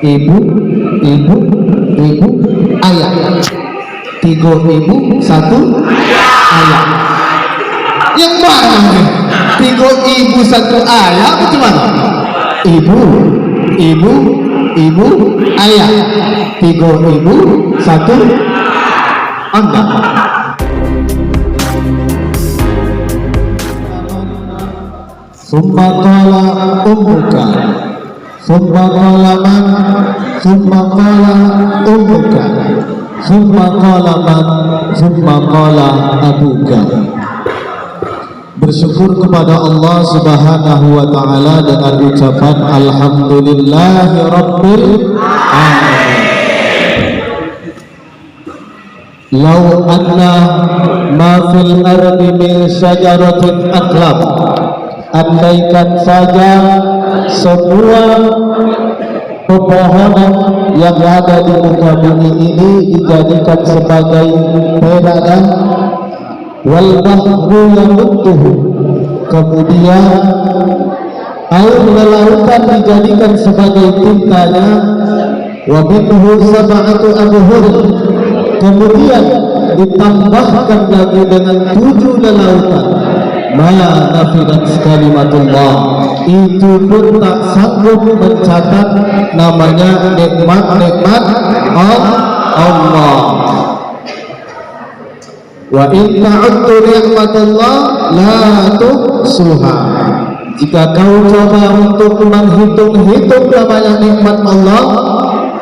ibu, ibu, ibu, ayah. 3 ibu, 1 ayah. Yang mana nih? 3 ibu, 1 ayah apa gimana? Ibu, ibu, ibu, ayah. 3 ibu, 1 enggak. Summa qala ummuka, summa qala man, summa qala ummuka, summa qala man, summa qala abuka. Bersyukur kepada Allah Subhanahu wa ta'ala dengan ucapan alhamdulillahi rabbil alamin. Lau anna ma fil ardi min syajaratin aqlam, andaikan saja semua pepohonan yang ada di muka bumi ini dijadikan sebagai pegangan, wal bahru yamudduhu, kemudian air lautan dijadikan sebagai tintanya, wa minhu sab'atu abhur, kemudian ditambahkan lagi dengan 7 lautan, ma nafidat kalimatullah, itu pun tak sanggup mencatat namanya nikmat-nikmat Allah. Wa in ta'uddu ni'matallah la tuhsuha, jika kau coba untuk menghitung-hitung namanya nikmat Allah,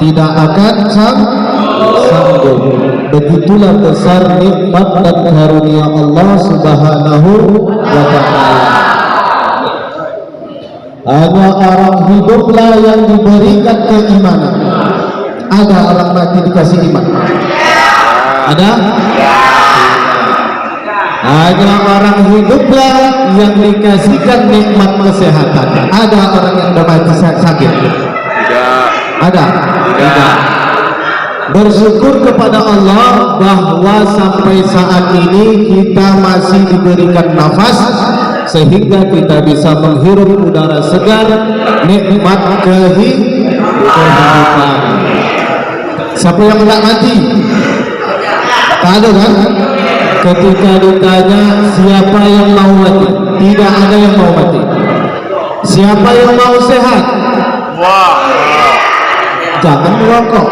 tidak akan sanggup. Begitulah besar nikmat dan karunia Allah Subhanahu wa ta'ala. Hanya orang hiduplah yang diberikan keimanan. Ada orang mati dikasih iman? Ada? Hanya orang hiduplah yang dikasihkan nikmat kesehatan. Ada orang yang sudah mati sakit? Tidak. Ada? Tidak. Bersyukur kepada Allah bahwa sampai saat ini kita masih diberikan nafas sehingga kita bisa menghirup udara segar, nikmat kehidupan. Siapa yang enggak mati? Tak ada kan? Ketika ditanya siapa yang mau mati, tidak ada yang mau mati. Siapa yang mau sehat? Jangan merokok.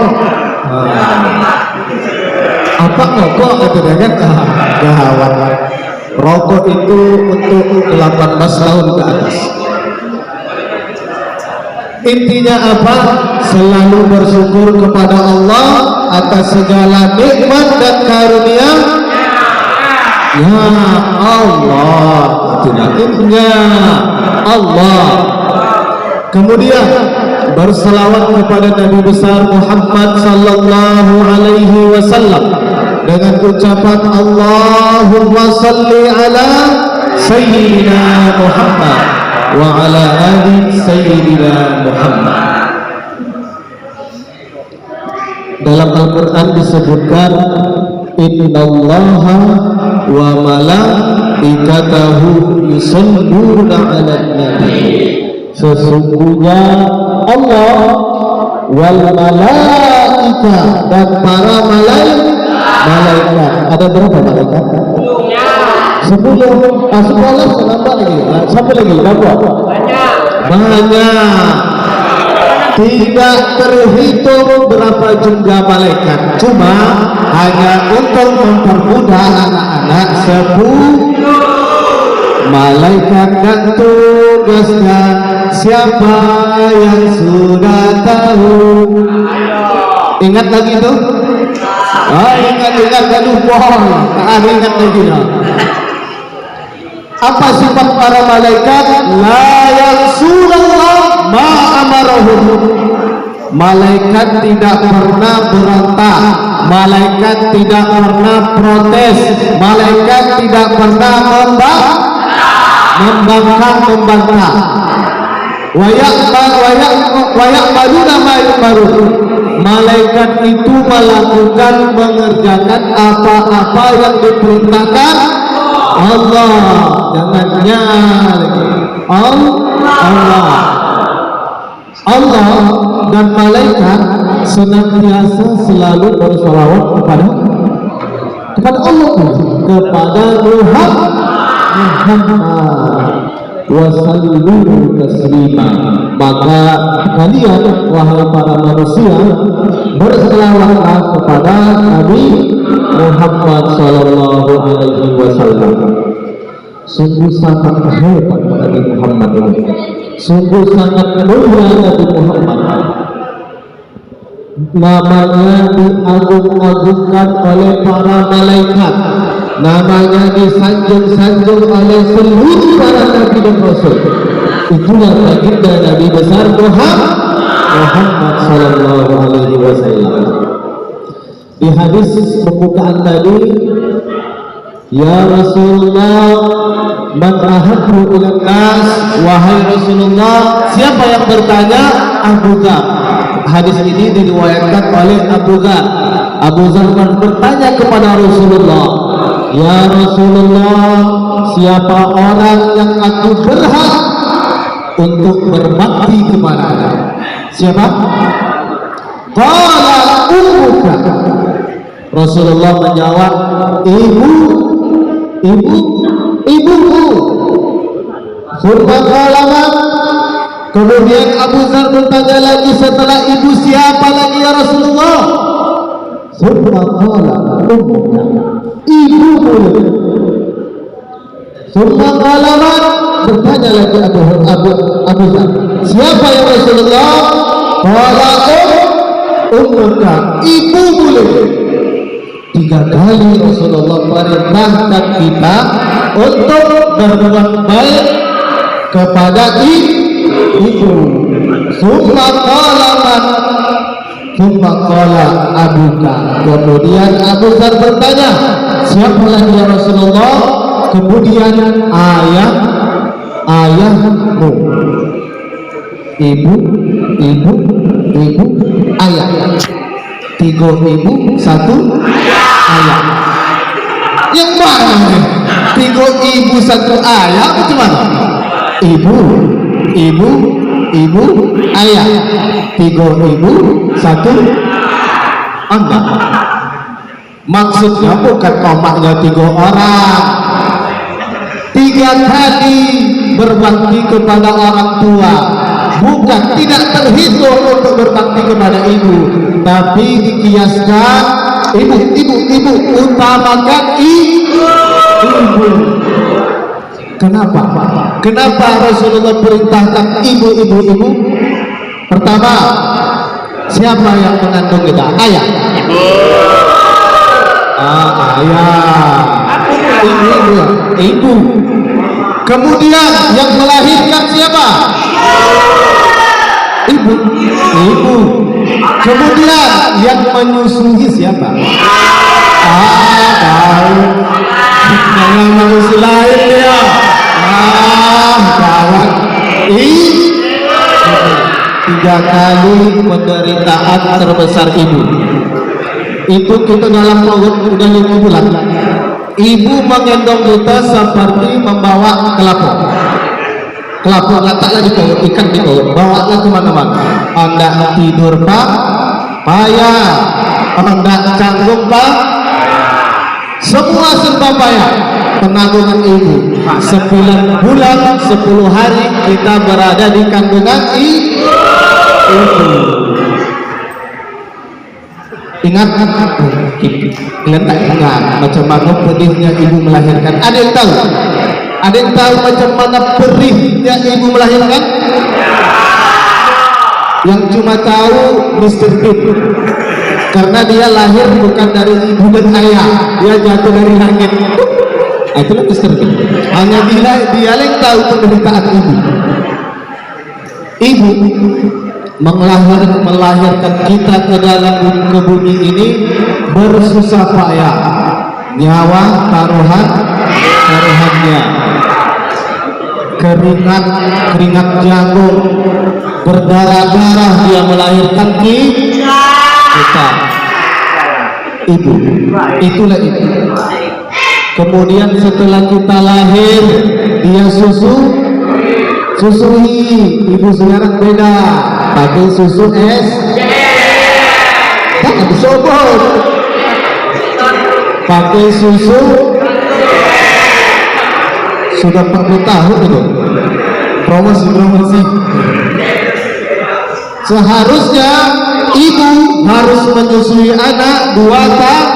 Apa rokok itu kan? Gawat. Rokok itu untuk 18 tahun ke atas. Intinya apa? Selalu bersyukur kepada Allah atas segala nikmat dan karunia. Ya Allah, itulah intinya Allah. Kemudian berselawat kepada Nabi besar Muhammad sallallahu alaihi wasallam dengan ucapan Allahumma salli ala sayyidina Muhammad wa ala ali sayyidina Muhammad. Dalam Al-Quran disebutkan innallaha wa malaikatahu yusholluna 'alan nabi, sesungguhnya Allah wal malaika dan para malaikat. Ada berapa malaikat? 10. Sekolah selama lagi. Siapa lagi? Berapa? Banyak. Tidak terhitung berapa jumlah malaikat. Cuma hanya untuk mempermudah anak-anak 10 malaikat dan tugasnya. Siapa yang sudah tahu? Ingat lagi itu? Ingat kan lupa. Ingat lagi ya. Apa sifat para malaikat? La ya'sunallah ma amarahum. Malaikat tidak pernah berontak, malaikat tidak pernah protes, malaikat tidak pernah membangkang. Wa ya'maluna ma yu'marun. Malaikat itu mengerjakan apa-apa yang diperintahkan Allah. Jangan Allah dan malaikat senantiasa selalu bersolawat kepada Allah, kepada Muhammad wa sallimu taslima. Maka kalian wahai para manusia berselawatlah kepada Nabi Muhammad sallallahu alaihi wasallam. Sungguh sangat hebat Nabi Muhammad ini, sungguh sangat mulia Nabi Muhammad. Namanya diagung-agungkan oleh para malaikat, namanya disanjung-sanjung oleh seluruh para nabi dan rasul. Itulah baginda Nabi besar Muhammad sallallahu alaihi wasallam. Di hadis pembukaan tadi, ya Rasulullah, man ahabbu ilan nas, wahai Rasulullah, siapa yang bertanya? Abu Dzar. Hadis ini diriwayatkan oleh Abu Dzar. Abu Dzar bertanya kepada Rasulullah, ya Rasulullah, siapa orang yang aku berhak untuk berbakti kepadanya? Siapa? Qala ummuka. Rasulullah menjawab, ibuku. Subhanallah. Kemudian Abu Dzar bertanya lagi, setelah ibu siapa lagi ya Rasulullah? Subhanallah, ummuka, ibumu. Subhanallah, bertanya lagi Abu Dzar, siapa ya Rasulullah? Qala ummuka, ibumu. 3 kali Rasulullah perintahkan kita untuk berbuat baik kepada ibu. Summa qala abuka. Kemudian Abu Dzar bertanya, siapa lagi ya Rasulullah? Kemudian ayahmu. Ibu, ayah. 3 ibu, 1 ayah. Yang mana nih? 3 ibu, 1 ayah, bagaimana? Ibu, ayah. 3 ibu, 1 anak. Maksudnya bukan komaknya 3 orang. 3 kali berbakti kepada orang tua, bukan tidak terhitung untuk berbakti kepada ibu, tapi dikiaskan ibu, utamakan ibu. Kenapa Rasulullah perintahkan ibu? Pertama, siapa yang mengandung kita? Ayah. Ayah. Ibu. Kemudian yang melahirkan siapa? Ibu. Kemudian yang menyusui siapa? Tahu. Yang menyusui lain dia. Kawan. 3 kali penderitaan terbesar ibu. Itu kita dalam perut udah 5 bulan. Ibu menggendong kita seperti membawa kelapa letaklah di perut, ikan di perut, bawalah kemana-mana. Anda tidur payah, Anda canggung semua serba payah. Penanggungan ibu 9 bulan 10 hari kita berada di kandungan ibu. Ingat macam mana pedihnya ibu melahirkan? Ada yang tahu? Ada yang tahu macam mana perihnya ibu melahirkan? Yang cuma tahu Mr. Bean, karena dia lahir bukan dari ibu dan ayah, dia jatuh dari langit. Itulah Mr. Bean. Hanya dia yang tahu penderitaan ibu. Ibu melahirkan kita ke dalam bumi ini bersusah payah, nyawa taruhannya, keringat jagung, berdarah-darah dia melahirkan kita. Ibu, itulah ibu. Kemudian setelah kita lahir, dia susui. Ibu sekarang beda. pakai susu es. Jangan disobot. Pakai susu. Sudah 40 tahun itu. Promosi. Seharusnya ibu harus menyusui anak 2 tahun.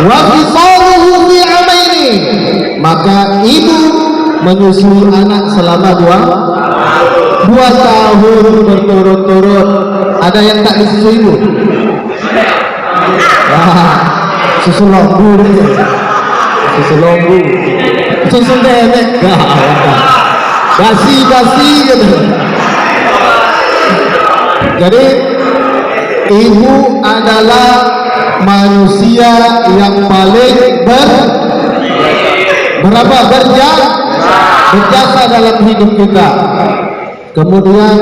Wa fisaluhu fi amaini. Maka ibu menyusui anak selama 2 tahun berturut-turut. Ada yang tak disusui ibu? Susu lembu. Susu bebek. Basi gitu. Jadi ibu adalah manusia yang paling berjasa dalam hidup kita. Kemudian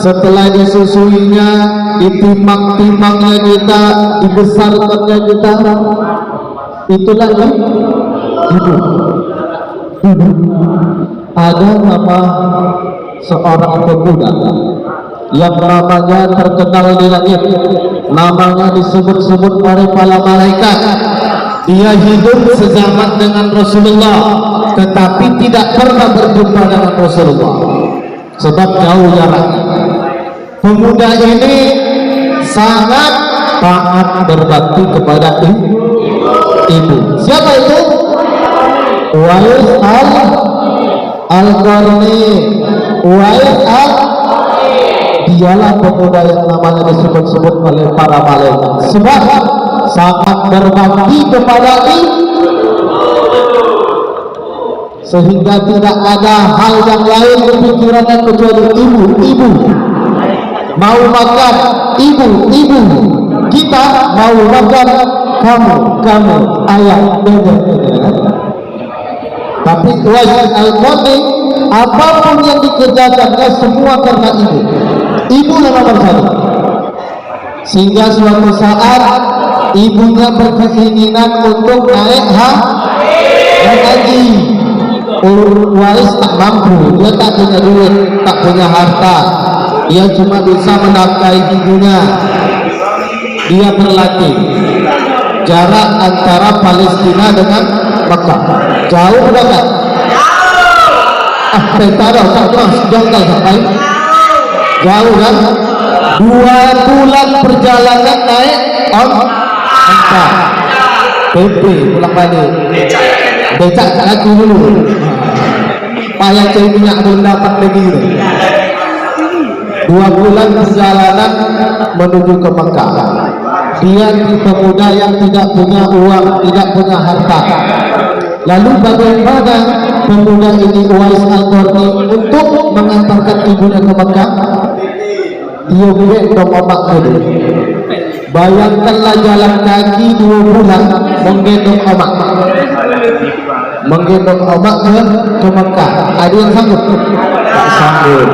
setelah disusuinya, ditimbang-timbangnya kita, dibesarkannya kita, itulah ibu. Ada nama seorang pemuda yang namanya terkenal di langit, namanya disebut-sebut oleh para malaikat. Dia hidup sezaman dengan Rasulullah, tetapi tidak pernah berjumpa dengan Rasulullah sebab jauh jaraknya. Pemuda ini sangat taat berbakti kepada ibu. Siapa itu? Uwais Al-Qarni. Dialah pemuda yang namanya disebut-sebut oleh para malaikat sebab sangat berbakti kepada ibu, sehingga tidak ada hal yang lain berpikirannya kecuali ibu. Mau makan ibu, kita mau makan kamu, ayah, bebek. Tapi Uwais Al-Qarni, apapun yang dikerjakannya semua karena ibu nomor 1. Sehingga suatu saat ibunya berkeinginan untuk naik haji. Uwais tak mampu, dia tak punya duit, tak punya harta, dia cuma bisa menafkahi ibunya. Dia berlatih. Jarak antara Palestina dengan Mekah jauh berapa? Taruh jangkau sampai jauh kan? 2 bulan perjalanan naik onta, PP pulang balik, becak lagi dulu, payah cari minyak belum dapat lagi. 2 bulan perjalanan menuju ke Mekah. Dia pemuda yang tidak punya uang, tidak punya harta. Lalu bagaimana pemuda ini Uwais Al-Qarni untuk mengantarkan ibunya ke Mekah? Dia gendong omak dulu. Bayangkanlah jalan kaki 2 bulan menggendong omak ke Mekah. Ada yang sanggup? Tak sanggup.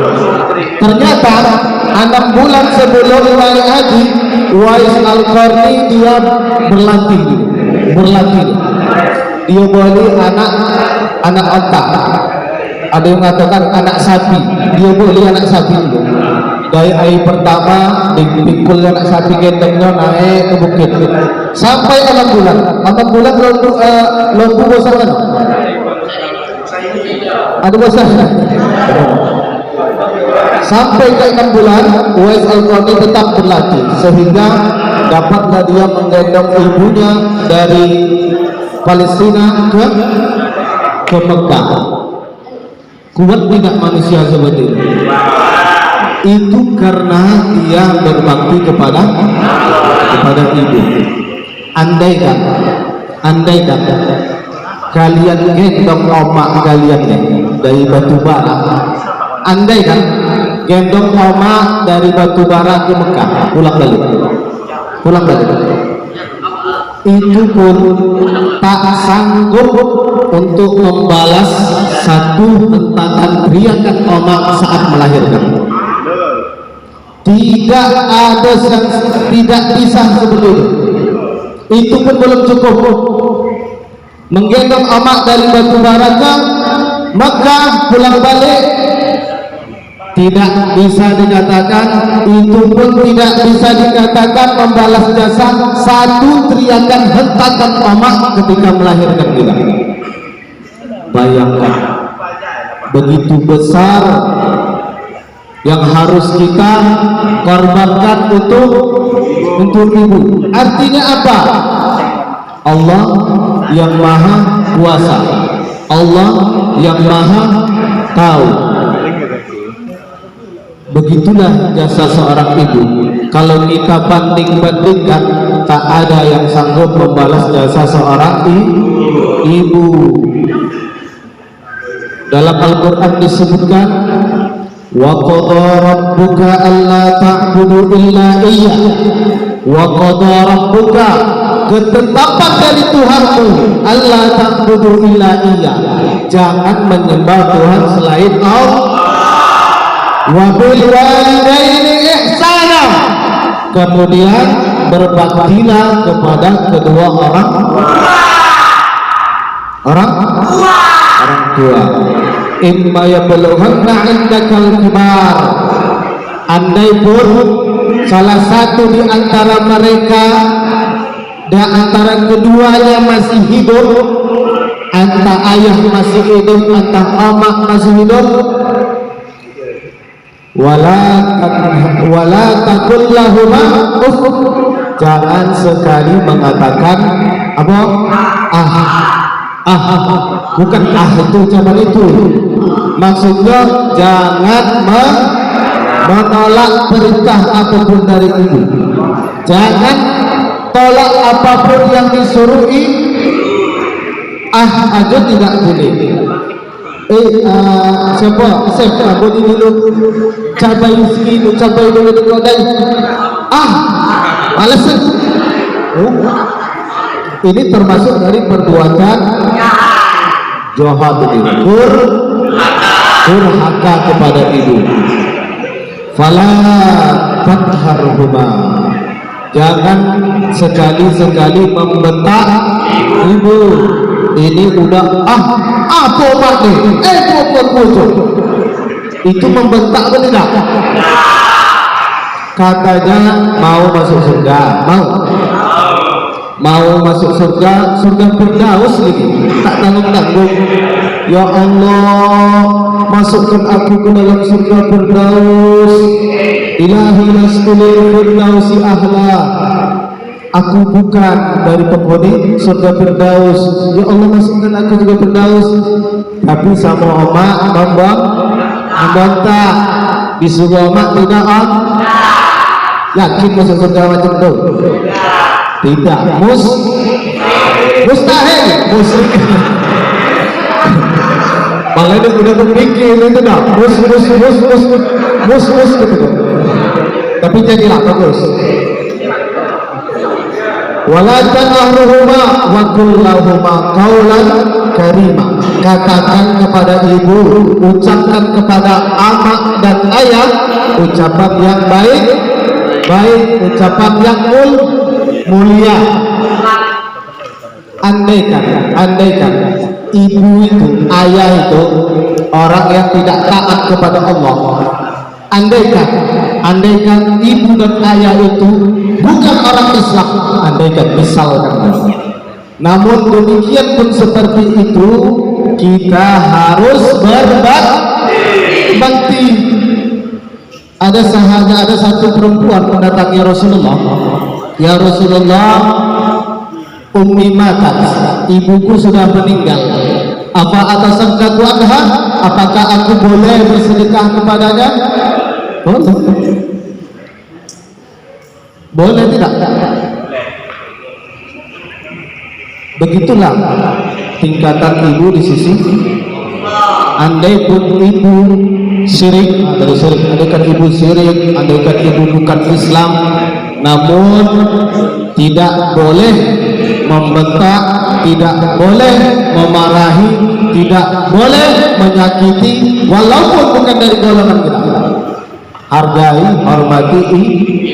Ternyata 6 bulan sebelum naik haji, Uwais Al-Qarni dia berlatih. Dia beli anak onta. Ada yang mengatakan anak sapi. Dia beli anak sapi dulu. Dari hari pertama dipikul anak sapi gendongnya naik ke bukit sampai 6 bulan. 6 bulan lembu bosan kan? Ada bosan. Sampai ke 6 bulan Uwais Al-Qarni tetap berlatih sehingga dapatlah dia menggendong ibunya dari Palestina ke Mekah. Kuat tidak manusia seperti itu? Itu karena dia berbakti kepada ibu. Andaikan kalian gendong omak kalian dari batu bara, andaikan gendong omak dari batu bara ke Mekah, pulang balik, itu pun tak sanggup untuk membalas satu hentakan teriakan omak saat melahirkan. Tidak ada yang tidak bisa seperti itu. Itu pun belum cukup. Menggendong omak dari batu bara ke Mekah, pulang balik tidak bisa dikatakan, itu pun tidak bisa dikatakan membalas jasa satu teriakan hentakan omak ketika melahirkan kita. Bayangkan begitu besar yang harus kita korbankan untuk ibu. Artinya apa? Allah yang maha kuasa, Allah yang maha tahu. Begitulah jasa seorang ibu. Kalau kita banding-bandingkan, tak ada yang sanggup membalas jasa seorang ibu. Dalam Al-Quran disebutkan, wa qada rabbuka alla ta'budu illa iyyah, wa qada rabbuka, ketetapan dari Tuhanmu, alla ta'budu illa iyyah, jangan menyembah Tuhan selain Allah. Wa bil walidaini ihsana, kemudian berbaktilah kepada kedua orang tua. Imma yablughanna 'indakal kibar, andai pun salah satu di antara mereka dan antara keduanya masih hidup, antara ayah masih hidup, antara omak masih hidup, wala taqul lahuma uff, jangan sekali mengatakan apa? Bukan itu zaman itu, maksudnya jangan menolak perintah apapun dari ibu, jangan tolak apapun yang disuruhi. Aja tidak boleh. Siapa boleh dulu cabai segini, cabai dulu di kodai. Alasan ini termasuk dari perbuatan jahat, durhaka kepada ibu. Fala tatharhuma, jangan sekali-sekali membentak ibu. Ini udah apa mati, pokok itu membentak betul tidak? Katanya mau masuk surga, mau masuk surga Firdaus lagi, tak tanggung-tanggung. Ya Allah, masukkan aku ke dalam surga Firdaus. Ilahi laskulil Firdausi ahla, aku bukan dari penghuni surga Firdaus. Ya Allah, masukkan aku juga Firdaus. Tapi sama omak membantah, disuruh omak tidak yakin masuk surga macam itu. Tidak, mustahil, malah dia udah berpikir itu dah, mus gitu. Tapi jadilah bagus. Wala tanahruhuma wa qul lahuma qaulan karima, katakan kepada ibu, ucapkan kepada amak dan ayah ucapan yang baik, ucapan yang mulia. Andaikan ibu itu, ayah itu orang yang tidak taat kepada Allah, andaikan ibu dan ayah itu bukan orang Islam, andaikan misalkan, namun demikian pun seperti itu, kita harus berbakti. Ada satu perempuan mendatangi Rasulullah, ya Rasulullah, ummi matat, ibuku sudah meninggal, apa atasadaqu anha, apakah aku boleh bersedekah kepadanya? Boleh tidak? Begitulah tingkatan ibu di sisi. Andai pun ibu syirik, andaikan ibu syirik, andaikan ibu bukan Islam, namun tidak boleh membentak, tidak boleh memarahi, tidak boleh menyakiti, walaupun bukan dari golongan kita. Hargai, hormati,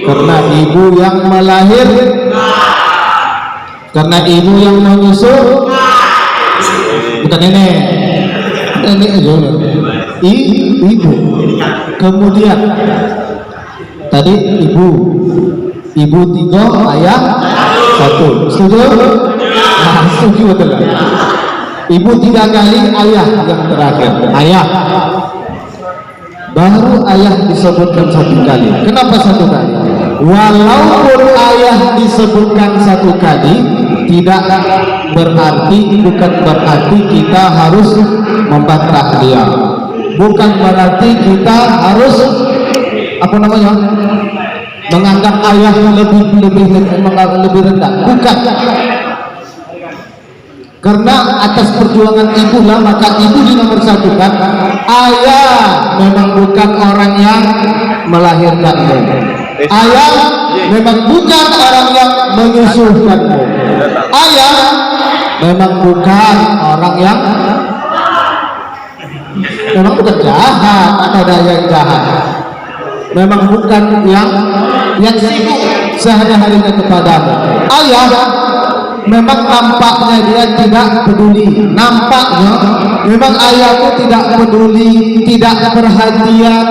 karena ibu yang melahirkan, karena ibu yang menyusu, bukan nenek aja, ibu. Kemudian tadi ibu 3, ayah 1. Setuju? Nah, setuju betul. Ibu 3 kali, ayah yang terakhir. Ayah. Baru ayah disebutkan 1 kali. Kenapa 1 kali? Walaupun ayah disebutkan 1 kali, tidak berarti, bukan berarti kita harus membantah dia. Bukan berarti kita harus menganggap ayah lebih rendah. Bukan. Karena atas perjuangan ibu lah, maka ibu dinomorsatukan. Ayah memang bukan orang yang melahirkanmu. Ayah memang bukan orang yang menyusukanmu. Ayah memang bukan orang yang bukan jahat, atau ada yang jahat. Memang bukan yang sibuk sehari-harinya kepadamu. Ayah memang nampaknya dia tidak peduli. Nampaknya memang ayahmu tidak peduli, tidak perhatian.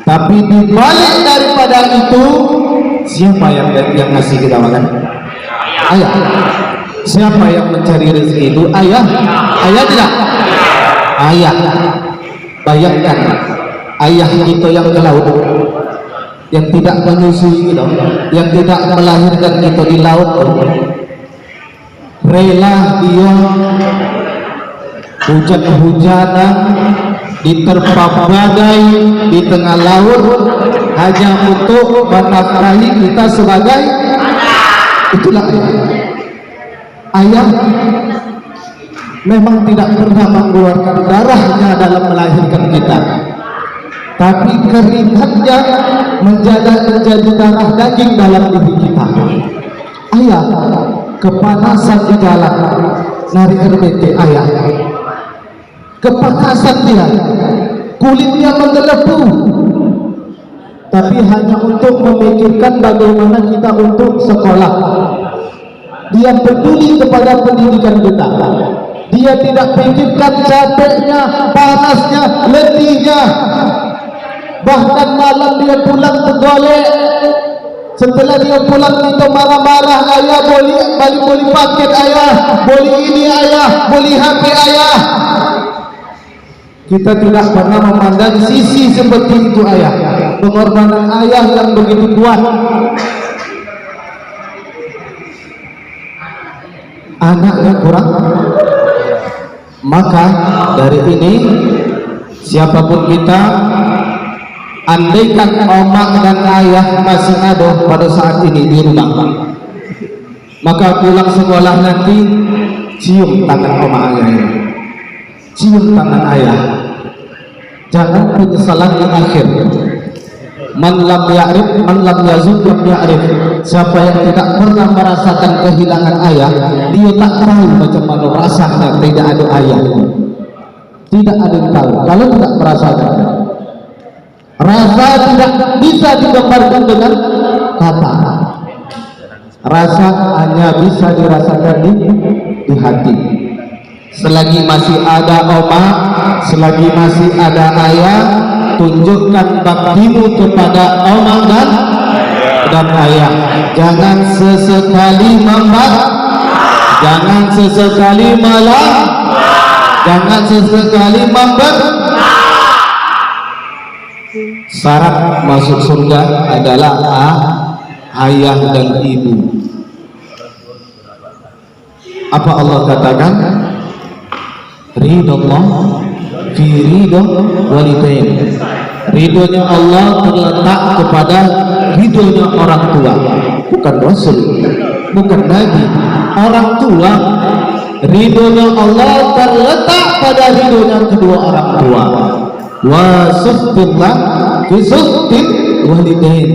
Tapi dibalik daripada itu, siapa yang ngasih kita makan? Ayah. Siapa yang mencari rezeki itu? Ayah. Ayah tidak? Ayah. Bayangkan, ayah itu yang ke laut, yang tidak menyusui kita, yang tidak melahirkan kita di laut, rela dia hujan-hujanan, diterpa badai di tengah laut hanya untuk menafkahi kita sebagai itulah ayah. Memang tidak pernah mengeluarkan darahnya dalam melahirkan kita, tapi keringatnya menjadi darah daging dalam diri kita. Ayah kepanasan di jalan narik RBT, ayah kepanasan dia, kulitnya menggelebu, tapi hanya untuk memikirkan bagaimana kita untuk sekolah. Dia peduli kepada pendidikan kita. Dia tidak pikirkan capeknya, panasnya, letihnya. Bahkan malam dia pulang tergolek. Setelah dia pulang kita marah-marah, ayah boleh paket ayah, boleh ini ayah, boleh HP ayah. Kita tidak pernah memandang sisi seperti itu ayah. Pengorbanan ayah yang begitu kuat. Anaknya kurang. Maka dari ini, siapapun kita, andaikan omak dan ayah masih ada pada saat ini di rumah, maka pulang sekolah nanti cium tangan omak ayah ini, cium tangan ayah. Jangan penyesalan di akhir. Man lam ya'rif, man lam yazud lam ya'rif. Siapa yang tidak pernah merasakan kehilangan ayah, dia tak tahu macam mana rasanya tidak ada ayah. Tidak ada yang tahu kalau tidak merasakan. Rasa tidak bisa digambarkan dengan kata. Rasa hanya bisa dirasakan di hati. Selagi masih ada oma, selagi masih ada ayah, tunjukkan baktimu kepada oma dan ayah. Jangan sesekali jangan sesekali malah, jangan sesekali syarat masuk surga adalah ayah dan ibu. Apa Allah katakan? Ridallah fi ridho walidain. Ridhonya Allah terletak kepada ridhonya orang tua, bukan Rasul, bukan Nabi. Orang tua, ridhonya Allah terletak pada ridhonya kedua orang tua. Wa suhbillah fi suhbil walidain.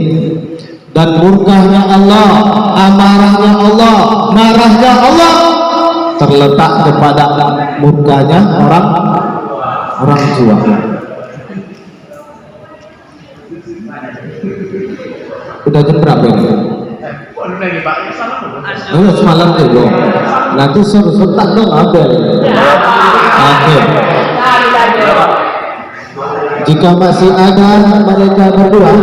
Dan murkahnya Allah, amarahnya Allah, marahnya Allah terletak kepada murkanya orang tua. Udah jam berapa ini? Semalam dulu. Nanti suruh tak dong Abel. Oke. Jika masih ada mereka berdua,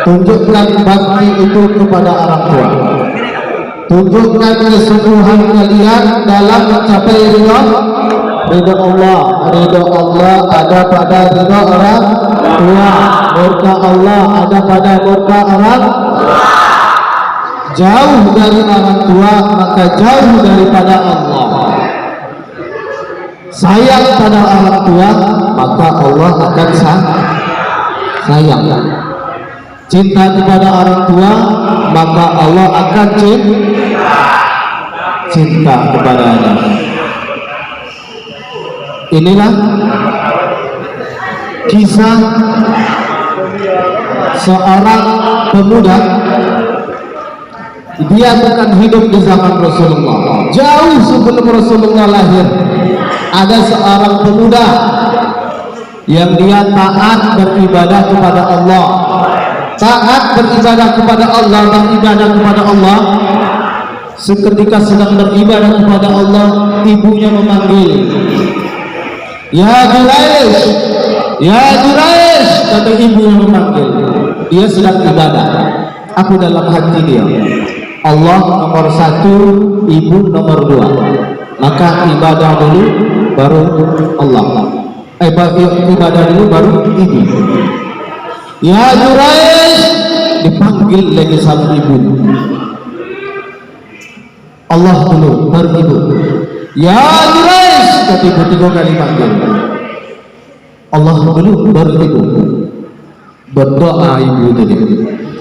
tunjukkan bakti itu kepada orang tua. Tunjukkan kesungguhan kalian dalam mencapai ridha Allah. Ridha Allah ada pada ridha orang tua. Murka Allah ada pada murka orang tua. Jauh dari orang tua maka jauh daripada Allah. Sayang pada orang tua maka Allah akan sayang. Cinta kepada orang tua maka Allah akan cinta kepadanya. Inilah kisah seorang pemuda. Dia bukan hidup di zaman Rasulullah, jauh sebelum Rasulullah lahir. Ada seorang pemuda yang dia taat beribadah kepada Allah. Taat beribadah kepada Allah, beribadah kepada Allah. Seketika sedang beribadah kepada Allah, ibunya memanggil, "Ya Juraish, ya Juraish," kata ibunya memanggil. Dia sedang ibadah. Aku dalam hati dia, Allah nomor satu, ibu nomor dua. Maka ibadah dulu baru Allah. Ibadah dulu baru ibu. Ya Juraish, dipanggil lagi sama ibu. Allah dulu baru ibu. Ya Juraish, kata ibu 3 kali panggil. Allah dulu baru ibu. Berdoa ibu tadi,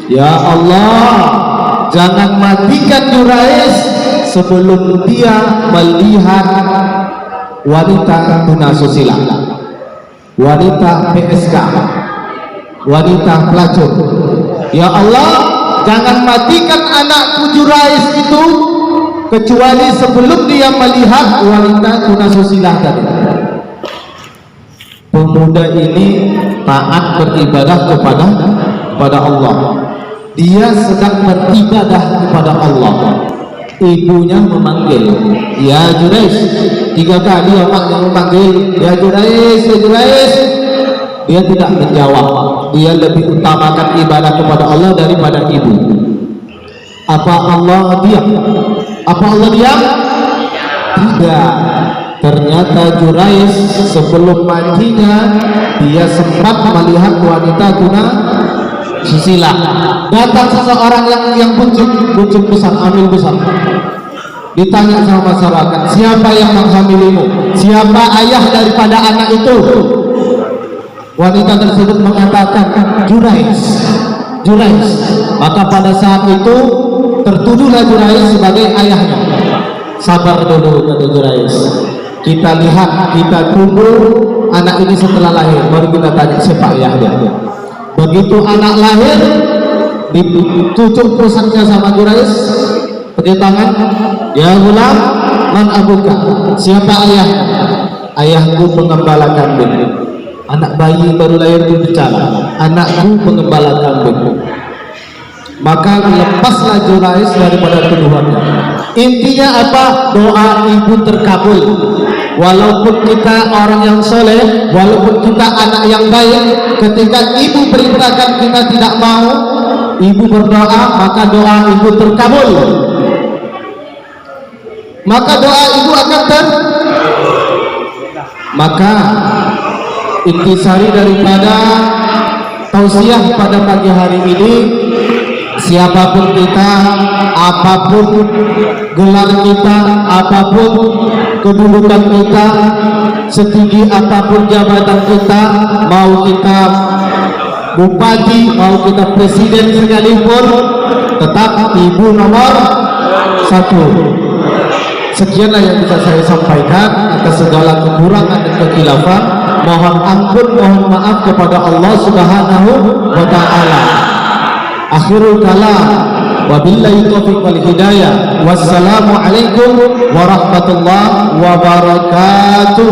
ya Allah, jangan matikan Juraish sebelum dia melihat wanita tunasusila, wanita PSK, wanita pelacur. Ya Allah, jangan matikan anakku Juraish itu kecuali sebelum dia melihat wanita tunasusila tadi. Pemuda ini taat beribadah kepada Allah. Dia sedang beribadah kepada Allah. Ibunya memanggil, ya Juraish, 3 kali orang yang memanggil, ya Juraish, ya Juraish. Dia tidak menjawab. Dia lebih utamakan ibadah kepada Allah daripada ibu. Apa Allah diam? Apa Allah diam? Tidak. Ternyata Juraish sebelum matinya dia sempat melihat wanita tunasusila. Datang seseorang yang buncung besar, amil besar. Ditanya sama masyarakat, siapa yang menghamilimu? Siapa ayah daripada anak itu? Wanita tersebut mengatakan, Juraish, Juraish. Maka pada saat itu tertuduhlah Juraish sebagai ayahnya. Sabar dulu, kata Juraish. Kita lihat, kita tunggu anak ini setelah lahir, baru kita tanya siapa ayahnya. Begitu anak lahir, ditutup pusatnya sama Juraish, pakai tangan, ya gulam, man abuka, siapa ayah? Ayahku pengembala kambing. Anak bayi baru lahir itu bicara, anakku pengembala kambing. Maka lepaslah Juraish daripada tuduhannya. Intinya apa? Doa ibu terkabul. Walaupun kita orang yang soleh, walaupun kita anak yang baik, ketika ibu perintahkan kita tidak mau, ibu berdoa, maka doa ibu terkabul. Maka doa ibu akan maka intisari daripada tausiah pada pagi hari ini, siapapun kita, apapun gelar kita, apapun kedudukan kita, setinggi apapun jabatan kita, mau kita bupati, mau kita presiden sekalipun, tetap ibu nomor 1. Sekianlah yang bisa saya sampaikan. Atas segala kekurangan dan kekhilafan, mohon ampun, mohon maaf kepada Allah Subhanahu wa ta'ala. Akhirul kalam, wabillahi taufiq wal hidayah. Wassalamualaikum warahmatullahi wabarakatuh.